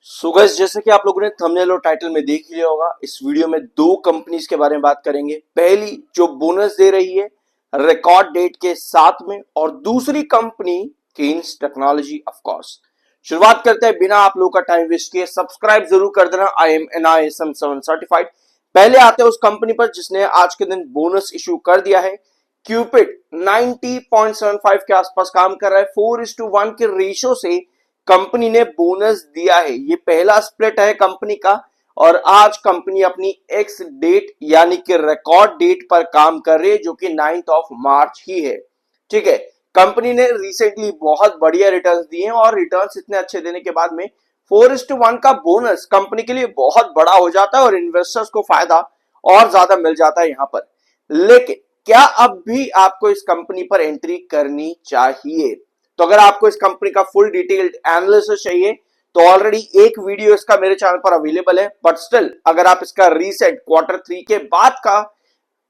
So guys, जैसे कि आप लोगों ने थंबनेल और टाइटल में देख लिया होगा, इस वीडियो में दो कंपनीज के बारे में बात करेंगे। पहली जो बोनस दे रही है रिकॉर्ड डेट के साथ में, और दूसरी company Kaynes technology of course. शुरुआत करते हैं बिना आप लोगों का टाइम वेस्ट किए। सब्सक्राइब जरूर कर देना। I am NISM 7 certified. पहले आते हैं उस कंपनी पर जिसने आज के दिन बोनस इशू कर दिया है। क्यूपिड 90.75 के आसपास काम कर रहा है। 4:1 के रेशो से कंपनी ने बोनस दिया है। ये पहला स्प्लिट है कंपनी का, और आज कंपनी अपनी एक्स डेट यानी कि रिकॉर्ड डेट पर काम कर रही है, जो कि 9 मार्च ही है। ठीक है, कंपनी ने रिसेंटली बहुत बढ़िया रिटर्न्स दिए हैं, और रिटर्न्स इतने अच्छे देने के बाद में 4:1 का बोनस कंपनी के लिए बहुत बड़ा हो जाता है, और इन्वेस्टर्स को फायदा और ज्यादा मिल जाता है यहां पर। लेकिन क्या अब भी आपको इस कंपनी पर एंट्री करनी चाहिए? तो अगर आपको इस कंपनी का फुल डिटेल्ड एनालिसिस चाहिए तो ऑलरेडी एक वीडियो इसका मेरे चैनल पर अवेलेबल है। बट स्टिल अगर आप इसका रीसेट Q3 के बाद का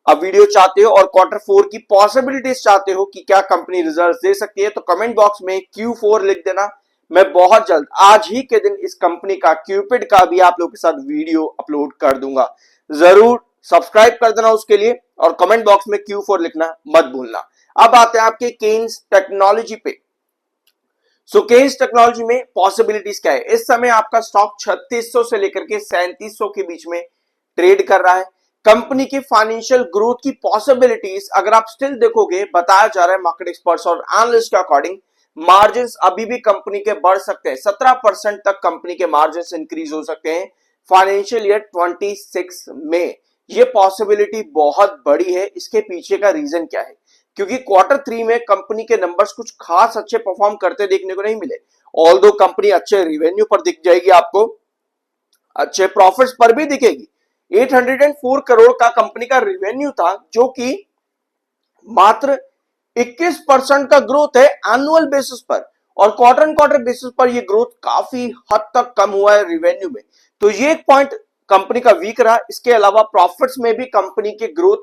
वीडियो चाहते हो और Q4 की पॉसिबिलिटीज चाहते हो कि क्या कंपनी रिजल्ट दे सकती है, तो कमेंट बॉक्स में Q4 लिख देना। मैं बहुत जल्द आज ही के दिन इस कंपनी का क्यूपिड का भी आप लोगों के साथ वीडियो अपलोड कर दूंगा। जरूर सब्सक्राइब कर देना उसके लिए, और कमेंट बॉक्स में Q4 लिखना मत भूलना। अब आते हैं आपके केन्स टेक्नोलॉजी पे। सो केन्स टेक्नोलॉजी में पॉसिबिलिटीज क्या है? इस समय आपका स्टॉक 3600 से लेकर के 3700 के बीच में ट्रेड कर रहा है। कंपनी की फाइनेंशियल ग्रोथ की पॉसिबिलिटीज अगर आप स्टिल देखोगे, बताया जा रहा है मार्केट एक्सपर्ट्स और एनालिस्ट के अकॉर्डिंग मार्जिन अभी भी कंपनी के बढ़ सकते हैं। 17% तक कंपनी के मार्जिन इंक्रीज हो सकते हैं फाइनेंशियल ईयर 26 में। ये पॉसिबिलिटी बहुत बड़ी है। इसके पीछे का रीजन क्या है? क्योंकि Q3 में कंपनी के नंबर्स कुछ खास अच्छे परफॉर्म करते देखने को नहीं मिले। ऑल्दो कंपनी अच्छे रिवेन्यू पर दिख जाएगी, आपको अच्छे प्रॉफिट्स पर भी दिखेगी। 804 करोड़ का कंपनी का रिवेन्यू था, जो कि मात्र 21% का ग्रोथ है एनुअल बेसिस पर, और क्वार्टर एंड क्वार्टर बेसिस पर यह ग्रोथ काफी हद तक कम हुआ है रिवेन्यू में। तो ये एक पॉइंट कंपनी का वीक रहा। इसके अलावा प्रॉफिट्स में भी कंपनी की growth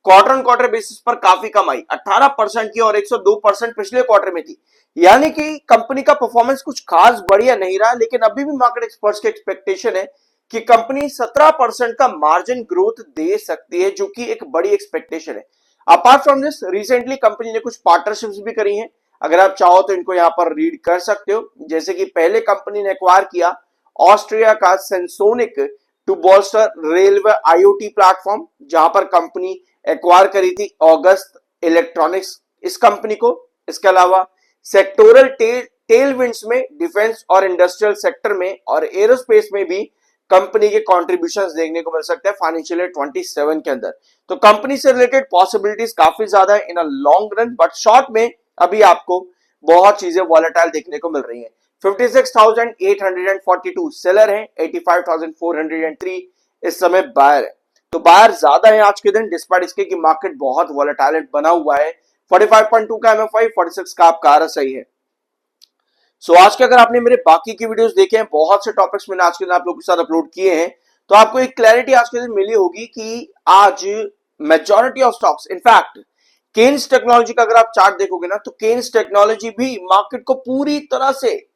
quarter and quarter basis पर काफी कम आई, 18% की, और 102% पिछले क्वार्टर में थी। यानी कि कंपनी का परफॉर्मेंस कुछ खास बढ़िया नहीं रहा। लेकिन अभी भी मार्केट एक्सपर्ट्स की एक्सपेक्टेशन है कि कंपनी 17% का मार्जिन ग्रोथ दे सकती है, जो कि एक बड़ी एक्सपेक्टेशन है। Apart from this, recently company ने कुछ पार्टनरशिप्स भी करी हैं। अगर आप चाहो तो इनको यहां पर रीड कर सकते हो। जैसे कि पहले कंपनी ने एक्वायर किया ऑस्ट्रिया का Sensonic to bolster railway IoT platform, जहां पर कंपनी एक्वायर करी थी ऑगस्ट इलेक्ट्रॉनिक्स इस कंपनी को। इसके अलावा सेक्टोरल टेलविंड्स में डिफेंस और इंडस्ट्रियल सेक्टर में और एरोस्पेस में भी कंपनी के कॉन्ट्रीब्यूशंस देखने को मिल सकते हैं फाइनेंशियल ईयर 27 के अंदर। तो कंपनी से रिलेटेड पॉसिबिलिटीज काफी ज्यादा है in a long run, but short में अभी आपको बहुत चीजें वॉलेटाइल देखने को मिल रही हैं। 56,842 सेलर है, 85,403 इस समय बायर है। तो बायर ज्यादा है आज के दिन, डिस्पाइट इसके कि मार्केट बहुत वॉलेटाइल बना हुआ है। 45.2 का MFI, 46 का आपका RSI है। सो आज के अगर आपने मेरे बाकी की वीडियोस देखे हैं, बहुत से टॉपिक्स मैंने आज के दिन आप लोगों के साथ अपलोड किए हैं, तो आपको एक क्लैरिटी आज के दिन मिली होगी कि आज majority of stocks, in fact Kaynes technology का अगर आप चार्ट देखोगे ना, तो केन्स टेक्नोलॉजी भी मार्केट को पूरी तरह से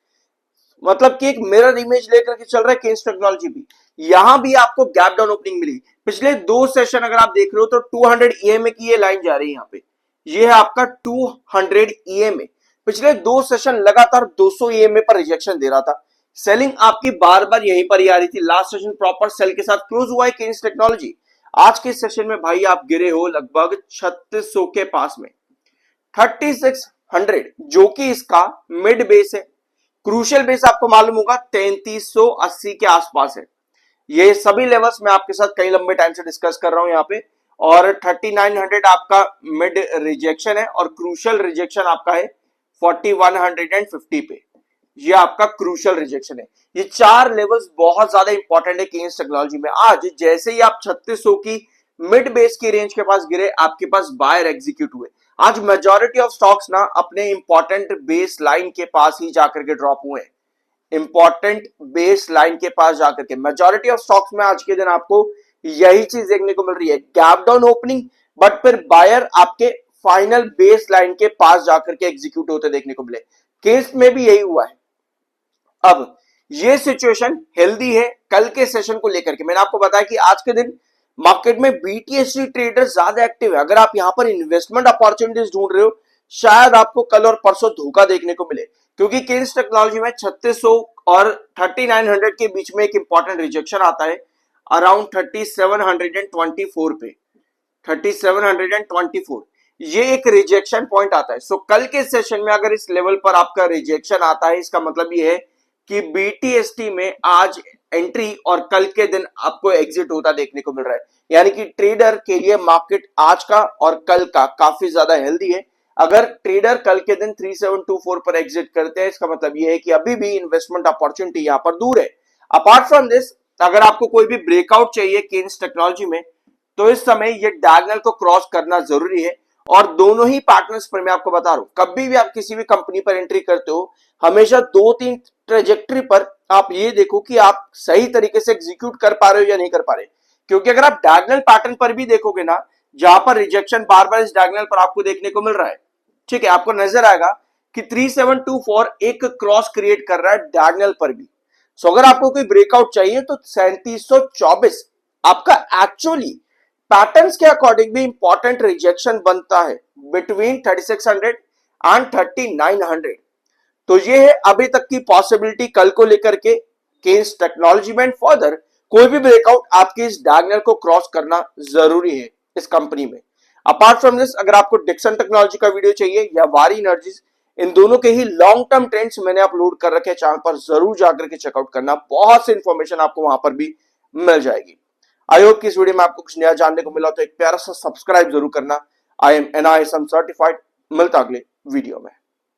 मतलब कि एक मिरर इमेज लेकर के चल रहा है। केन्स टेक्नोलॉजी भी यहां भी आपको गैप डाउन ओपनिंग मिली। पिछले दो सेशन अगर आप देख रहे हो तो 200 EMA की ये लाइन जा रही है यहां पे। ये है आपका 200 EMA। पिछले दो सेशन लगातार 200 EMA पर रिजेक्शन दे रहा था। सेलिंग आपकी बार बार यहीं पर ही आ रही थी। लास्ट सेशन प्रॉपर सेल के साथ क्लोज हुआ है केन्स टेक्नोलॉजी। आज के सेशन में भाई आप गिरे हो लगभग 3600 के पास में, 3600, जो कि इसका मिड बेस है। क्रूशियल बेस आपको मालूम होगा 3380 के आसपास है। ये सभी लेवल्स मैं आपके साथ कई लंबे टाइम से डिस्कस कर रहा हूं यहां पे। और 3900 आपका मिड रिजेक्शन है, और क्रूशियल रिजेक्शन आपका है 4150 पे। ये आपका क्रूशियल रिजेक्शन है। ये चार लेवल्स बहुत ज्यादा इंपॉर्टेंट है केन्स टेक्नोलॉजी में। आज जैसे ही आप 3600 की मिड बेस की रेंज के पास गिरे, आपके पास बायर एग्जीक्यूट हुए। आज मेजॉरिटी ऑफ स्टॉक्स ना अपने इंपॉर्टेंट बेस लाइन के पास ही जाकर के ड्रॉप हुए। इंपॉर्टेंट बेस लाइन के पास जाकर के मेजॉरिटी ऑफ स्टॉक्स में आज के दिन आपको यही चीज देखने को मिल रही है, गैप डाउन ओपनिंग, बट फिर बायर आपके फाइनल बेस लाइन के पास जाकर के एग्जीक्यूट होते देखने को मिले। केस में भी यही हुआ है। अब ये सिचुएशन हेल्दी है कल के सेशन को लेकर के। मैंने आपको बताया कि आज के दिन मार्केट में बीटीएससी ट्रेडर्स ज्यादा एक्टिव है। अगर आप यहां पर इन्वेस्टमेंट अपॉर्चुनिटीज ढूंढ रहे हो, शायद आपको कल और परसों धोखा देखने को मिले, क्योंकि केन्स टेक्नोलॉजी में 3600 और 3900 के बीच में एक इंपॉर्टेंट रिजेक्शन आता है अराउंड 3724 पे, 3724 ये एक रिजेक्शन पॉइंट आता है। सो कल के सेशन में अगर इस लेवल पर आपका रिजेक्शन आता है, इसका मतलब ये है कि बीटीएसटी में आज एंट्री और कल के दिन आपको एग्जिट होता देखने को मिल रहा है। यानी कि ट्रेडर के लिए मार्केट आज का और कल का काफी ज्यादा हेल्दी है। अगर ट्रेडर कल के दिन 3724 पर एग्जिट करते हैं, इसका मतलब यह है कि अभी भी इन्वेस्टमेंट अपॉर्चुनिटी यहां पर दूर है। अपार्ट फ्रॉम दिस, अगर आपको कोई भी ब्रेकआउट चाहिए केन्स टेक्नोलॉजी में, तो इस समय ये डायगोनल को क्रॉस करना जरूरी है। और दोनों ही पार्टनर्स पर मैं आपको बता रहा हूं, कभी भी आप किसी भी कंपनी पर एंट्री करते हो, हमेशा 2-3 ट्रेजेक्टरी पर आप ये देखो कि आप सही तरीके से एग्जीक्यूट कर पा रहे हो या नहीं कर पा रहे। क्योंकि अगर आप डायगोनल पैटर्न पर भी देखोगे ना, जहां पर रिजेक्शन बार बार इस डायगोनल पर आपको देखने को मिल रहा है, ठीक है, आपको नजर आएगा कि 3724 एक क्रॉस क्रिएट कर रहा है डायगोनल पर भी। सो अगर आपको कोई ब्रेकआउट चाहिए तो 3724 आपका एक्चुअली पैटर्न्स के अकॉर्डिंग भी इंपॉर्टेंट रिजेक्शन बनता है बिटवीन 3600 एंड 3900। तो ये है अभी तक की पॉसिबिलिटी कल को लेकर के केन्स टेक्नोलॉजी में। फर्दर कोई भी ब्रेकआउट आपके इस डायगोनल को क्रॉस करना जरूरी है इस कंपनी में। अपार्ट फ्रॉम दिस, अगर आपको डिक्सन टेक्नोलॉजी का वीडियो चाहिए या वारी एनर्जीज, इन दोनों के ही लॉन्ग टर्म ट्रेंड्स मैंने अपलोड कर रखे हैं चैनल पर, जरूर जाकर के चेकआउट करना। बहुत सी इंफॉर्मेशन आपको वहां पर भी मिल जाएगी। आई होप कि इस वीडियो में आपको कुछ नया जानने को मिला, तो एक प्यारा सा सब्सक्राइब जरूर करना। I am NISM certified. मिलता अगले वीडियो में।